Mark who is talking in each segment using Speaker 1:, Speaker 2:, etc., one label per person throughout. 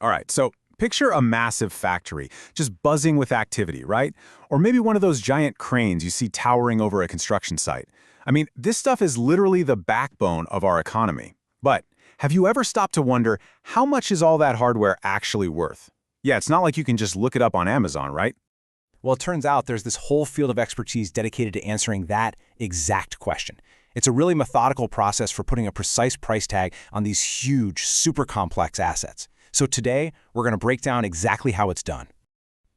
Speaker 1: All right, so picture a massive factory, just buzzing with activity, right? Or maybe one of those giant cranes you see towering over a construction site. I mean, this stuff is literally the backbone of our economy. But have you ever stopped to wonder, how much is all that hardware actually worth? Yeah, it's not like you can just look it up on Amazon, right?
Speaker 2: Well, it turns out there's this whole field of expertise dedicated to answering that exact question. It's a really methodical process for putting a precise price tag on these huge, super complex assets. So today, we're going to break down exactly how it's done.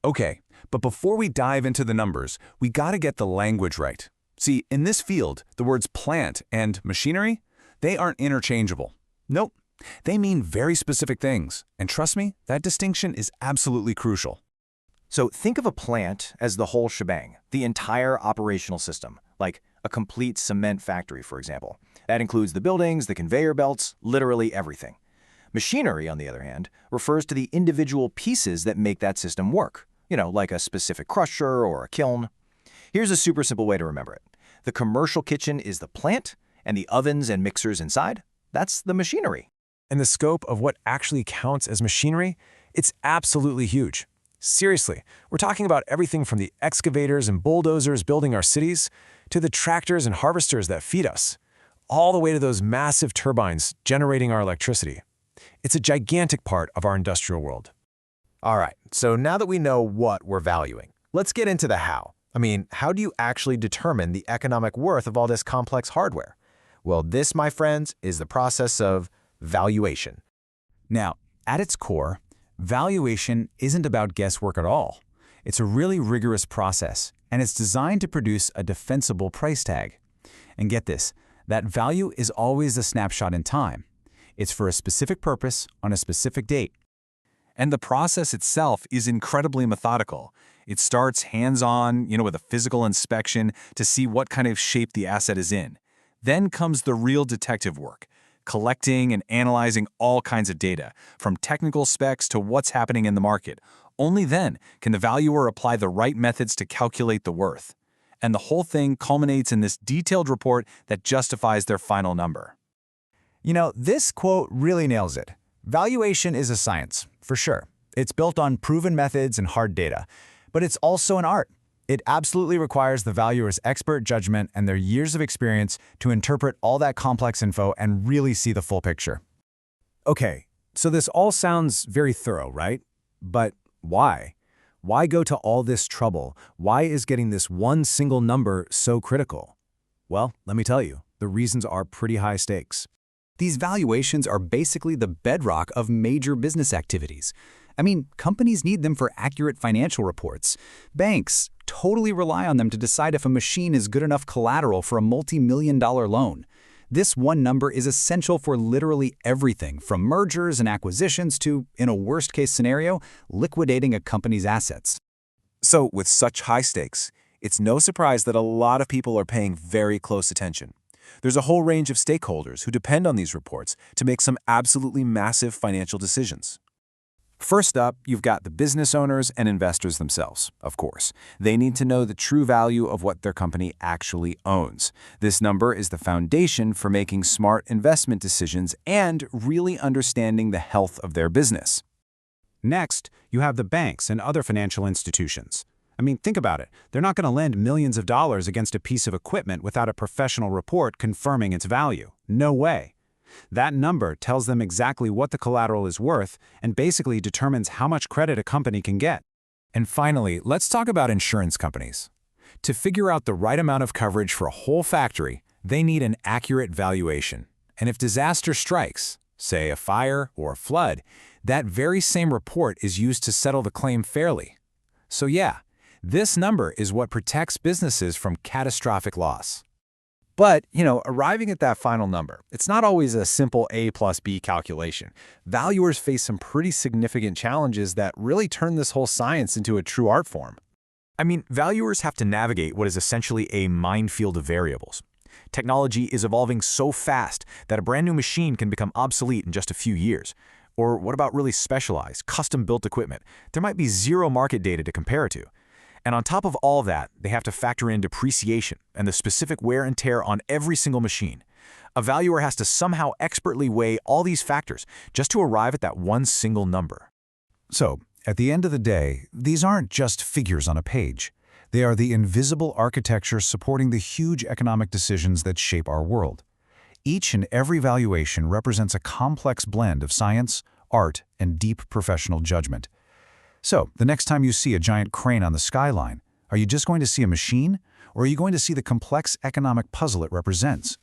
Speaker 3: Okay, but before we dive into the numbers, we gotta get the language right. See, in this field, the words plant and machinery, they aren't interchangeable. Nope, they mean very specific things. And trust me, that distinction is absolutely crucial.
Speaker 4: So think of a plant as the whole shebang, the entire operational system, like a complete cement factory, for example. That includes the buildings, the conveyor belts, literally everything. Machinery, on the other hand, refers to the individual pieces that make that system work, like a specific crusher or a kiln. Here's a super simple way to remember it. The commercial kitchen is the plant, and the ovens and mixers inside, that's the machinery.
Speaker 5: And the scope of what actually counts as machinery, it's absolutely huge. Seriously, we're talking about everything from the excavators and bulldozers building our cities, to the tractors and harvesters that feed us, all the way to those massive turbines generating our electricity. It's a gigantic part of our industrial world.
Speaker 6: All right, so now that we know what we're valuing, let's get into the how. I mean, how do you actually determine the economic worth of all this complex hardware? Well, this, my friends, is the process of valuation.
Speaker 2: Now, at its core, valuation isn't about guesswork at all. It's a really rigorous process, and it's designed to produce a defensible price tag. And get this, that value is always a snapshot in time. It's for a specific purpose on a specific date.
Speaker 3: And the process itself is incredibly methodical. It starts hands-on, with a physical inspection to see what kind of shape the asset is in. Then comes the real detective work, collecting and analyzing all kinds of data, from technical specs to what's happening in the market. Only then can the valuer apply the right methods to calculate the worth. And the whole thing culminates in this detailed report that justifies their final number.
Speaker 2: This quote really nails it. Valuation is a science, for sure. It's built on proven methods and hard data. But it's also an art. It absolutely requires the valuer's expert judgment and their years of experience to interpret all that complex info and really see the full picture.
Speaker 5: Okay, so this all sounds very thorough, right? But why? Why go to all this trouble? Why is getting this one single number so critical? Well, let me tell you, the reasons are pretty high stakes.
Speaker 2: These valuations are basically the bedrock of major business activities. I mean, companies need them for accurate financial reports. Banks totally rely on them to decide if a machine is good enough collateral for a multi-million-dollar loan. This one number is essential for literally everything, from mergers and acquisitions to, in a worst-case scenario, liquidating a company's assets.
Speaker 3: So, with such high stakes, it's no surprise that a lot of people are paying very close attention. There's a whole range of stakeholders who depend on these reports to make some absolutely massive financial decisions. First up, you've got the business owners and investors themselves, of course. They need to know the true value of what their company actually owns. This number is the foundation for making smart investment decisions and really understanding the health of their business.
Speaker 5: Next, you have the banks and other financial institutions. I mean, think about it. They're not going to lend millions of dollars against a piece of equipment without a professional report confirming its value. No way. That number tells them exactly what the collateral is worth and basically determines how much credit a company can get.
Speaker 3: And finally, let's talk about insurance companies. To figure out the right amount of coverage for a whole factory, they need an accurate valuation. And if disaster strikes, say a fire or a flood, that very same report is used to settle the claim fairly. So yeah, this number is what protects businesses from catastrophic loss.
Speaker 6: But, arriving at that final number, it's not always a simple A plus B calculation. Valuers face some pretty significant challenges that really turn this whole science into a true art form.
Speaker 5: I mean, valuers have to navigate what is essentially a minefield of variables. Technology is evolving so fast that a brand new machine can become obsolete in just a few years. Or what about really specialized, custom-built equipment? There might be zero market data to compare it to. And on top of all that, they have to factor in depreciation and the specific wear and tear on every single machine. A valuer has to somehow expertly weigh all these factors just to arrive at that one single number.
Speaker 7: So, at the end of the day, these aren't just figures on a page. They are the invisible architecture supporting the huge economic decisions that shape our world. Each and every valuation represents a complex blend of science, art, and deep professional judgment. So, the next time you see a giant crane on the skyline, are you just going to see a machine, or are you going to see the complex economic puzzle it represents?